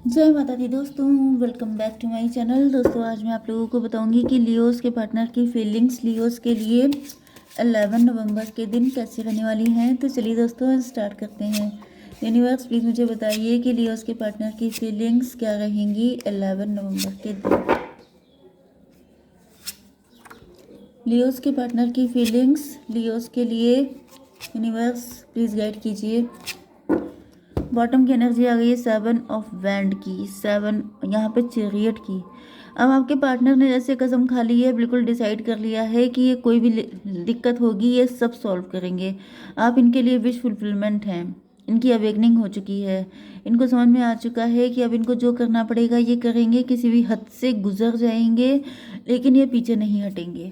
जय माता दी दोस्तों, welcome back to my channel. दोस्तों आज मैं आप लोगों को बताऊंगी कि लियोस के पार्टनर की फीलिंग्स लियोस के लिए 11 नवंबर के दिन कैसी रहने वाली हैं। तो चलिए दोस्तों स्टार्ट करते हैं। यूनिवर्स प्लीज़ मुझे बताइए कि लियोस के पार्टनर की फीलिंग्स क्या रहेंगी 11 नवंबर के दिन। लियोस के पार्टनर की फीलिंग्स लियोस के लिए यूनिवर्स प्लीज़ गाइड कीजिए। बॉटम की एनर्जी आ गई है 7 ऑफ वैंड की, 7 यहाँ पे चैरियट की। अब आपके पार्टनर ने जैसे कसम खा ली है, बिल्कुल डिसाइड कर लिया है कि ये कोई भी दिक्कत होगी ये सब सॉल्व करेंगे। आप इनके लिए विश फुलफिलमेंट हैं। इनकी अवेकनिंग हो चुकी है। इनको समझ में आ चुका है कि अब इनको जो करना पड़ेगा ये करेंगे, किसी भी हद से गुजर जाएंगे लेकिन ये पीछे नहीं हटेंगे।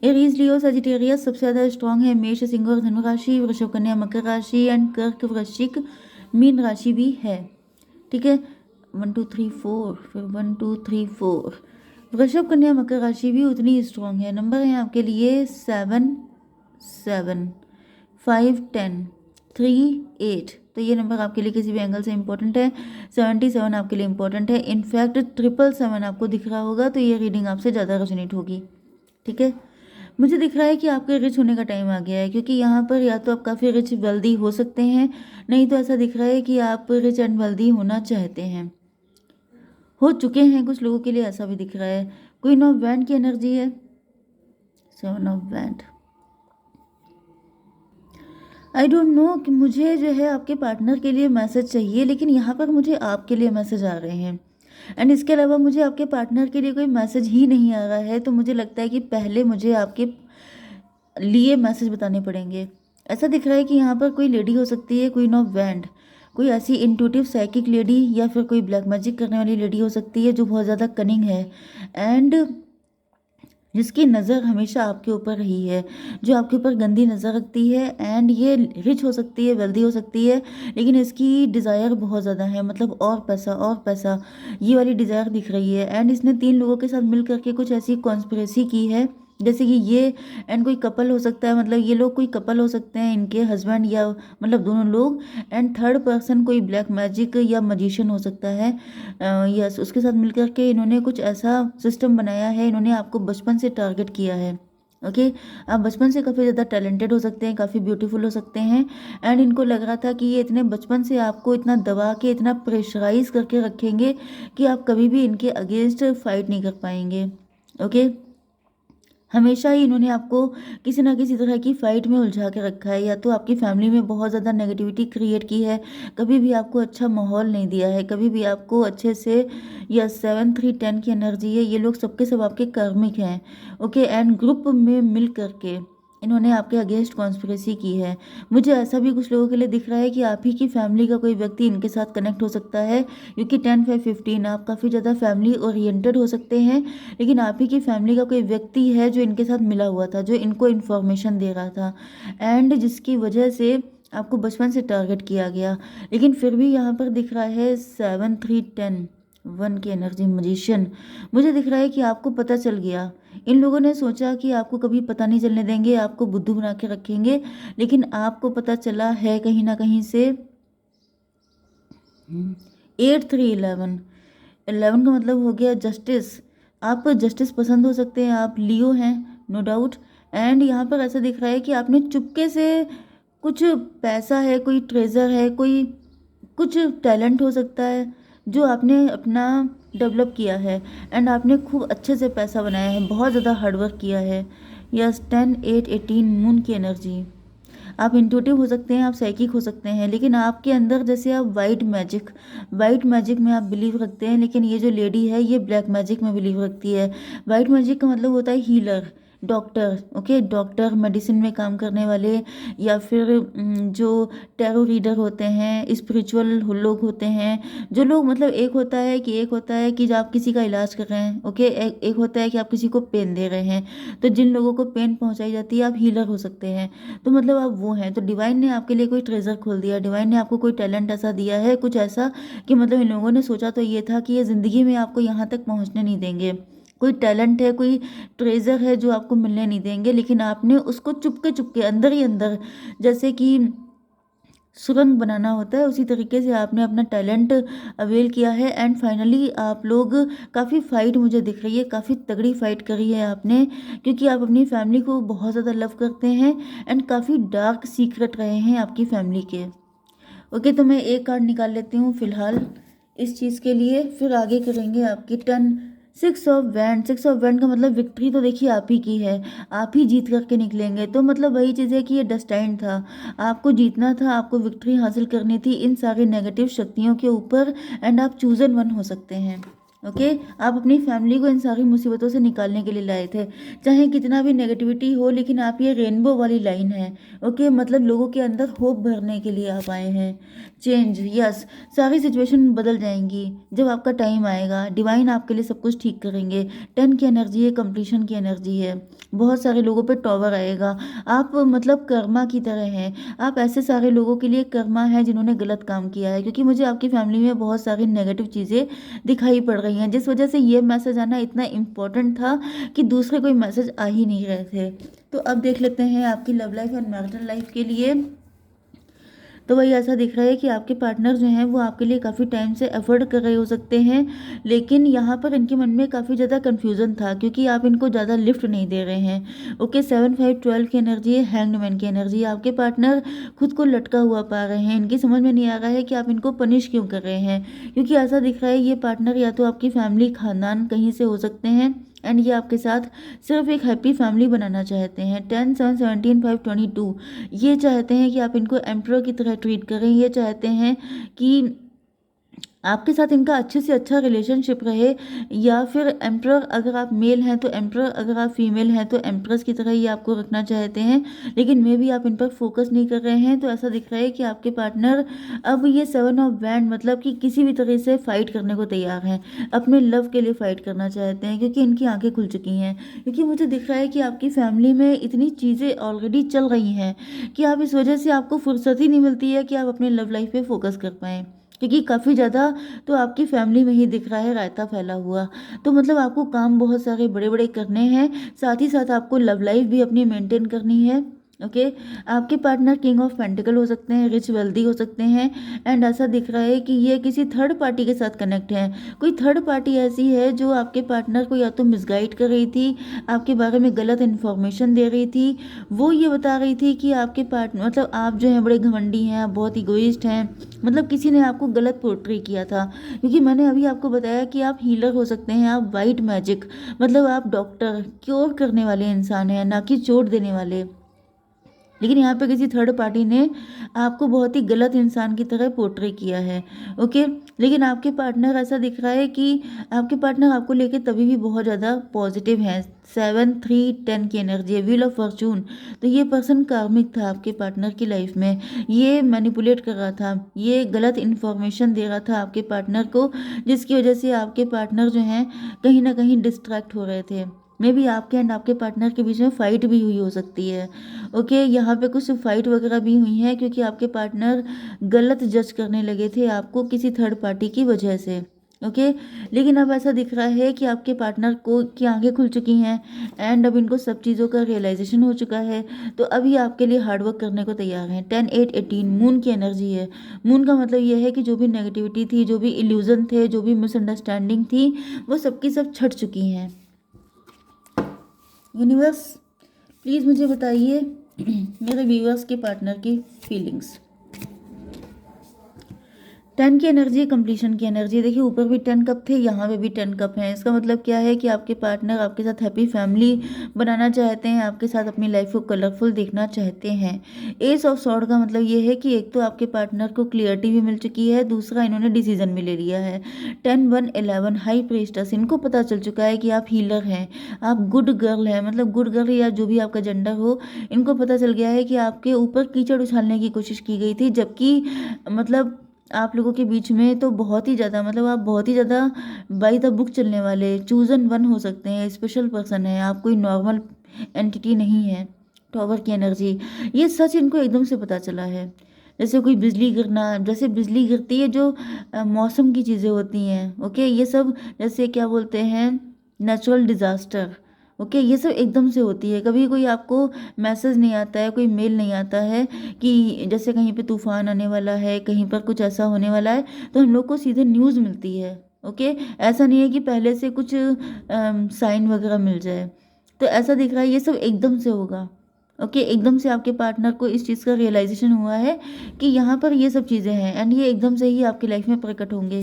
एरीज लियो सजिटेरियस सबसे ज़्यादा स्ट्रॉन्ग है। मेष सिंह और धनु राशि, वृषभ कन्या मकर राशि एंड कर्क वृश्चिक मीन राशि भी है। ठीक है, 1 2 3 4, फिर 1 2 3 4। वृषभ कन्या मकर राशि भी उतनी स्ट्रॉन्ग है। नंबर है आपके लिए 7 7 5 10 3 8। तो ये नंबर आपके लिए किसी भी एंगल से इंपॉर्टेंट है। 77 आपके लिए इंपॉर्टेंट है। इनफैक्ट 777 आपको दिख रहा होगा तो ये रीडिंग आपसे ज़्यादा रेजोनेट होगी। ठीक है, मुझे दिख रहा है कि आपके रिच होने का टाइम आ गया है, क्योंकि यहाँ पर या तो आप काफ़ी रिच वेल्दी हो सकते हैं, नहीं तो ऐसा दिख रहा है कि आप रिच एंड वेल्दी होना चाहते हैं, हो चुके हैं। कुछ लोगों के लिए ऐसा भी दिख रहा है। क्वीन ऑफ वैंड की एनर्जी है, 7 of wand. I don't know कि मुझे जो है आपके पार्टनर के लिए मैसेज चाहिए, लेकिन यहाँ पर मुझे आपके लिए मैसेज आ रहे हैं। एंड इसके अलावा मुझे आपके पार्टनर के लिए कोई मैसेज ही नहीं आ रहा है। तो मुझे लगता है कि पहले मुझे आपके लिए मैसेज बताने पड़ेंगे। ऐसा दिख रहा है कि यहाँ पर कोई लेडी हो सकती है, क्वीन ऑफ वैंड, कोई ऐसी इंट्यूटिव साइकिक लेडी या फिर कोई ब्लैक मैजिक करने वाली लेडी हो सकती है जो बहुत ज़्यादा कनिंग है एंड जिसकी नज़र हमेशा आपके ऊपर रही है, जो आपके ऊपर गंदी नज़र रखती है। एंड ये रिच हो सकती है, वेल्दी हो सकती है, लेकिन इसकी डिज़ायर बहुत ज़्यादा है, मतलब और पैसा और पैसा, ये वाली डिज़ायर दिख रही है। एंड इसने 3 लोगों के साथ मिल करके कुछ ऐसी कॉन्स्पिरेसी की है, जैसे कि ये एंड कोई कपल हो सकता है, मतलब ये लोग कोई कपल हो सकते हैं, इनके हस्बैंड या मतलब दोनों लोग। एंड थर्ड पर्सन कोई ब्लैक मैजिक या मजिशियन हो सकता है। यस, उसके साथ मिलकर के इन्होंने कुछ ऐसा सिस्टम बनाया है। इन्होंने आपको बचपन से टारगेट किया है। ओके, आप बचपन से काफ़ी ज़्यादा टैलेंटेड हो सकते हैं, काफ़ी ब्यूटीफुल हो सकते हैं। एंड इनको लग रहा था कि ये इतने बचपन से आपको इतना दबा के, इतना प्रेशराइज करके रखेंगे कि आप कभी भी इनके अगेंस्ट फाइट नहीं कर पाएंगे। ओके, हमेशा ही इन्होंने आपको किसी ना किसी तरह की फाइट में उलझा के रखा है, या तो आपकी फैमिली में बहुत ज़्यादा नेगेटिविटी क्रिएट की है, कभी भी आपको अच्छा माहौल नहीं दिया है, कभी भी आपको अच्छे से। या 7 3 10 की एनर्जी है। ये लोग सबके सब आपके कार्मिक हैं। ओके, एंड ग्रुप में मिल करके इन्होंने आपके अगेंस्ट कॉन्स्पिरेसी की है। मुझे ऐसा भी कुछ लोगों के लिए दिख रहा है कि आप ही की फैमिली का कोई व्यक्ति इनके साथ कनेक्ट हो सकता है, क्योंकि 10 5 15 आप काफ़ी ज़्यादा फैमिली ओरिएंटेड हो सकते हैं, लेकिन आप ही की फैमिली का कोई व्यक्ति है जो इनके साथ मिला हुआ था, जो इनको इन्फॉर्मेशन दे रहा था एंड जिसकी वजह से आपको बचपन से टारगेट किया गया। लेकिन फिर भी यहाँ पर दिख रहा है 7 3 10 1 की एनर्जी, मजिशियन। मुझे दिख रहा है कि आपको पता चल गया। इन लोगों ने सोचा कि आपको कभी पता नहीं चलने देंगे, आपको बुद्धू बना के रखेंगे, लेकिन आपको पता चला है कहीं ना कहीं से। 8 3 11, 11 का मतलब हो गया जस्टिस। आप जस्टिस पसंद हो सकते हैं, आप लियो हैं, नो डाउट। एंड यहाँ पर ऐसा दिख रहा है कि आपने चुपके से कुछ पैसा है, कोई ट्रेजर है, कोई कुछ टैलेंट हो सकता है जो आपने अपना डेवलप किया है एंड आपने खूब अच्छे से पैसा बनाया है, बहुत ज़्यादा हार्डवर्क किया है। यस, 10 8 18 मून की एनर्जी। आप इंट्यूटिव हो सकते हैं, आप साइकिक हो सकते हैं, लेकिन आपके अंदर जैसे आप वाइट मैजिक में आप बिलीव रखते हैं, लेकिन ये जो लेडी है ये ब्लैक मैजिक में बिलीव रखती है। वाइट मैजिक का मतलब होता है healer, doctor. Okay, doctor, medicine में काम करने वाले, या फिर जो टैरो रीडर होते हैं, स्पिरिचुअल लोग होते हैं, जो लोग मतलब एक होता है कि जब आप किसी का इलाज कर रहे हैं। ओके, एक होता है कि आप किसी को पेन दे रहे हैं, तो जिन लोगों को पेन पहुंचाई जाती है आप हीलर हो सकते हैं। तो मतलब आप वो हैं। तो डिवाइन ने आपके लिए कोई ट्रेजर खोल दिया, डिवाइन ने आपको कोई टैलेंट ऐसा दिया है, कुछ ऐसा कि मतलब इन लोगों ने सोचा तो ये था कि ये ज़िंदगी में आपको यहाँ तक पहुँचने नहीं देंगे। कोई टैलेंट है, कोई ट्रेजर है जो आपको मिलने नहीं देंगे, लेकिन आपने उसको चुपके चुपके अंदर ही अंदर, जैसे कि सुरंग बनाना होता है, उसी तरीके से आपने अपना टैलेंट अवेल किया है। एंड फाइनली आप लोग काफ़ी फ़ाइट मुझे दिख रही है, काफ़ी तगड़ी फ़ाइट करी है आपने, क्योंकि आप अपनी फैमिली को बहुत ज़्यादा लव करते हैं एंड काफ़ी डार्क सीक्रेट रहे हैं आपकी फैमिली के। ओके, तो मैं एक कार्ड निकाल लेती हूँ फ़िलहाल इस चीज़ के लिए, फिर आगे करेंगे आपकी turn. 6 of wand, 6 of wand का मतलब विक्ट्री तो देखिए आप ही की है, आप ही जीत करके निकलेंगे। तो मतलब वही चीज़ है कि ये डेस्टाइन था, आपको जीतना था, आपको विक्ट्री हासिल करनी थी इन सारी नेगेटिव शक्तियों के ऊपर, एंड आप चूजन वन हो सकते हैं। ओके, आप अपनी फैमिली को इन सारी मुसीबतों से निकालने के लिए लाए थे, चाहे कितना भी नेगेटिविटी हो, लेकिन आप ये रेनबो वाली लाइन है। ओके, मतलब लोगों के अंदर होप भरने के लिए आप आए हैं। चेंज, यस, सारी सिचुएशन बदल जाएंगी जब आपका टाइम आएगा, डिवाइन आपके लिए सब कुछ ठीक करेंगे। 10 की एनर्जी है, कंप्लीशन की एनर्जी है, बहुत सारे लोगों पे टॉवर आएगा। आप मतलब कर्मा की तरह हैं, आप ऐसे सारे लोगों के लिए कर्मा है जिन्होंने गलत काम किया है, क्योंकि मुझे आपकी फैमिली में बहुत सारी नेगेटिव चीज़ें दिखाई पड़ रही हैं, जिस वजह से ये मैसेज आना इतना इम्पोर्टेंट था कि दूसरे कोई मैसेज आ ही नहीं रहे थे। तो अब देख लेते हैं आपकी love life and marital life के लिए। तो वही ऐसा दिख रहा है कि आपके पार्टनर जो हैं वो आपके लिए काफ़ी टाइम से एफर्ट कर रहे हो सकते हैं, लेकिन यहाँ पर इनके मन में काफ़ी ज़्यादा कन्फ्यूज़न था, क्योंकि आप इनको ज़्यादा लिफ्ट नहीं दे रहे हैं। ओके, 7 5 12 की एनर्जी है, हैंग्ड मैन की एनर्जी है। आपके पार्टनर खुद को लटका हुआ पा रहे हैं, इनकी समझ में नहीं आ रहा है कि आप इनको पनिश क्यों कर रहे हैं, क्योंकि ऐसा दिख रहा है ये पार्टनर या तो आपकी फैमिली खानदान कहीं से हो सकते हैं, एंड ये आपके साथ सिर्फ एक हैप्पी फैमिली बनाना चाहते हैं। 10 7 17 5 22 ये चाहते हैं कि आप इनको एम्परर की तरह ट्रीट करें, ये चाहते हैं कि आपके साथ इनका अच्छे से अच्छा रिलेशनशिप रहे, या फिर एम्परर अगर आप मेल हैं तो एम्परर, अगर आप फीमेल हैं तो एम्प्रेस की तरह ही आपको रखना चाहते हैं, लेकिन मे भी आप इन पर फोकस नहीं कर रहे हैं। तो ऐसा दिख रहा है कि आपके पार्टनर अब ये 7 ऑफ वैंड मतलब कि किसी भी तरह से फाइट करने को तैयार हैं, अपने लव के लिए फाइट करना चाहते हैं, क्योंकि इनकी आंखें खुल चुकी हैं। क्योंकि मुझे दिख रहा है कि आपकी फैमिली में इतनी चीज़ें ऑलरेडी चल रही हैं कि आप इस वजह से आपको फुर्सत ही नहीं मिलती है कि आप अपने लव लाइफ पे फोकस कर पाएँ, क्योंकि काफ़ी ज़्यादा तो आपकी फैमिली में ही दिख रहा है रायता फैला हुआ। तो मतलब आपको काम बहुत सारे बड़े बड़े करने हैं, साथ ही साथ आपको लव लाइफ भी अपनी मेंटेन करनी है। ओके, आपके पार्टनर किंग ऑफ पेंटिकल हो सकते हैं, रिच वेल्दी हो सकते हैं, एंड ऐसा दिख रहा है कि ये किसी थर्ड पार्टी के साथ कनेक्ट है। कोई थर्ड पार्टी ऐसी है जो आपके पार्टनर को या तो मिसगाइड कर रही थी, आपके बारे में गलत इन्फॉर्मेशन दे रही थी। वो ये बता रही थी कि आपके पार्टनर मतलब आप जो हैं बड़े घमंडी हैं, आप बहुत इगोइस्ट हैं, मतलब किसी ने आपको गलत पोर्ट्रे किया था। क्योंकि मैंने अभी आपको बताया कि आप हीलर हो सकते हैं, आप वाइट मैजिक मतलब आप डॉक्टर क्योर करने वाले इंसान हैं, ना कि चोट देने वाले। लेकिन यहाँ पे किसी थर्ड पार्टी ने आपको बहुत ही गलत इंसान की तरह पोर्ट्रे किया है। ओके, लेकिन आपके पार्टनर ऐसा दिख रहा है कि आपके पार्टनर आपको लेके तभी भी बहुत ज़्यादा पॉजिटिव हैं। 7 3 10 की एनर्जी है, व्हील ऑफ फॉर्चून। तो ये पर्सन कार्मिक था आपके पार्टनर की लाइफ में, ये मैनिपुलेट कर रहा था, ये गलत इन्फॉर्मेशन दे रहा था आपके पार्टनर को, जिसकी वजह से आपके पार्टनर जो हैं कहीं ना कहीं डिस्ट्रैक्ट हो रहे थे। मे बी आपके एंड आपके पार्टनर के बीच में फाइट भी हुई हो सकती है। ओके, यहाँ पे कुछ फाइट वगैरह भी हुई है, क्योंकि आपके पार्टनर गलत जज करने लगे थे आपको किसी थर्ड पार्टी की वजह से। ओके, लेकिन अब ऐसा दिख रहा है कि आपके पार्टनर को की आंखें खुल चुकी हैं, एंड अब इनको सब चीज़ों का रियलाइजेशन हो चुका है, तो अभी आपके लिए हार्डवर्क करने को तैयार हैं। 10 8 18 मून की एनर्जी है। मून का मतलब ये है कि जो भी नेगेटिविटी थी, जो भी इल्यूजन थे, जो भी मिसअंडरस्टैंडिंग थी, वो सबकी सब छट चुकी हैं। यूनिवर्स प्लीज़ मुझे बताइए मेरे व्यूअर्स के पार्टनर की फीलिंग्स। 10 की एनर्जी, कंप्लीशन की एनर्जी। देखिए ऊपर भी 10 कप थे, यहाँ पे भी 10 कप हैं। इसका मतलब क्या है कि आपके पार्टनर आपके साथ हैप्पी फैमिली बनाना चाहते हैं, आपके साथ अपनी लाइफ को कलरफुल देखना चाहते हैं। एस ऑफ सॉर्ड का मतलब ये है कि एक तो आपके पार्टनर को क्लियरिटी भी मिल चुकी है, दूसरा इन्होंने डिसीजन भी ले लिया है। 10 1 11 हाई प्रीस्टेस, इनको पता चल चुका है कि आप हीलर हैं, आप गुड गर्ल हैं, मतलब गुड गर्ल या जो भी आपका जेंडर हो, इनको पता चल गया है कि आपके ऊपर कीचड़ उछालने की कोशिश की गई थी, जबकि मतलब आप लोगों के बीच में तो बहुत ही ज़्यादा मतलब आप बहुत ही ज़्यादा बाई द बुक चलने वाले चूजन वन हो सकते हैं, स्पेशल पर्सन है आप, कोई नॉर्मल एंटिटी नहीं है। टॉवर की एनर्जी, ये सच इनको एकदम से पता चला है। जैसे कोई बिजली गिरना, जैसे बिजली गिरती है जो मौसम की चीज़ें होती हैं। ओके, ये सब जैसे क्या बोलते हैं नेचुरल डिज़ास्टर। ओके, ये सब एकदम से होती है। कभी कोई आपको मैसेज नहीं आता है, कोई मेल नहीं आता है कि जैसे कहीं पे तूफान आने वाला है, कहीं पर कुछ ऐसा होने वाला है, तो हम लोग को सीधे न्यूज़ मिलती है। ओके, ऐसा नहीं है कि पहले से कुछ साइन वगैरह मिल जाए। तो ऐसा दिख रहा है ये सब एकदम से होगा। ओके, एकदम से आपके पार्टनर को इस चीज़ का रियलाइजेशन हुआ है कि यहाँ पर ये सब चीज़ें हैं, एंड ये एकदम से ही आपकी लाइफ में प्रकट होंगे।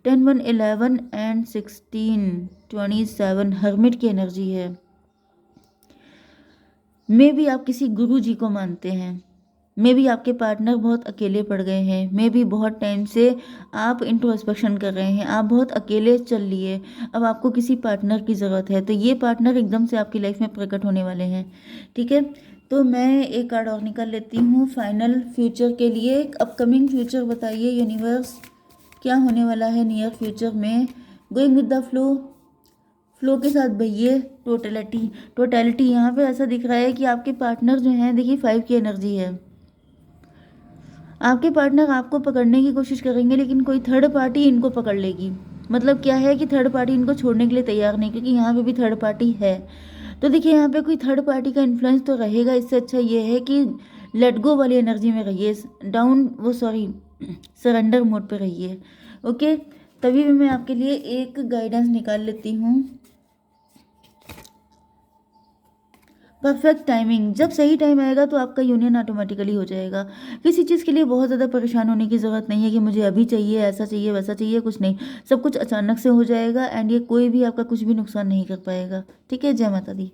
10 1 11 एंड 16 27 हर्मिट की एनर्जी है। मे भी आप किसी गुरु जी को मानते हैं, मे भी आपके पार्टनर बहुत अकेले पड़ गए हैं, मे भी बहुत टाइम से आप इंट्रोस्पेक्शन कर रहे हैं, आप बहुत अकेले चल लिए, अब आपको किसी पार्टनर की ज़रूरत है। तो ये पार्टनर एकदम से आपकी लाइफ में प्रकट होने वाले हैं। ठीक है, तो मैं एक कार्ड और निकाल लेती हूँ फाइनल फ्यूचर के लिए। अपकमिंग फ्यूचर बताइए यूनिवर्स, क्या होने वाला है नियर फ्यूचर में। गोइंग विद द फ्लो के साथ बहिए। टोटलिटी यहाँ पे ऐसा दिख रहा है कि आपके पार्टनर जो हैं, देखिए 5 की एनर्जी है। आपके पार्टनर आपको पकड़ने की कोशिश करेंगे, लेकिन कोई थर्ड पार्टी इनको पकड़ लेगी। मतलब क्या है कि थर्ड पार्टी इनको छोड़ने के लिए तैयार नहीं, क्योंकि यहाँ पे भी थर्ड पार्टी है। तो देखिए यहाँ पे कोई थर्ड पार्टी का इन्फ्लुएंस तो रहेगा। इससे अच्छा ये है कि लेट गो वाली एनर्जी में रहिए, सरेंडर मोड पे रहिए। ओके, तभी भी मैं आपके लिए एक गाइडेंस निकाल लेती हूँ। परफेक्ट टाइमिंग, जब सही टाइम आएगा तो आपका यूनियन ऑटोमेटिकली हो जाएगा। किसी चीज़ के लिए बहुत ज़्यादा परेशान होने की ज़रूरत नहीं है कि मुझे अभी चाहिए, ऐसा चाहिए, वैसा चाहिए, कुछ नहीं। सब कुछ अचानक से हो जाएगा, एंड ये कोई भी आपका कुछ भी नुकसान नहीं कर पाएगा। ठीक है, जय माता दी।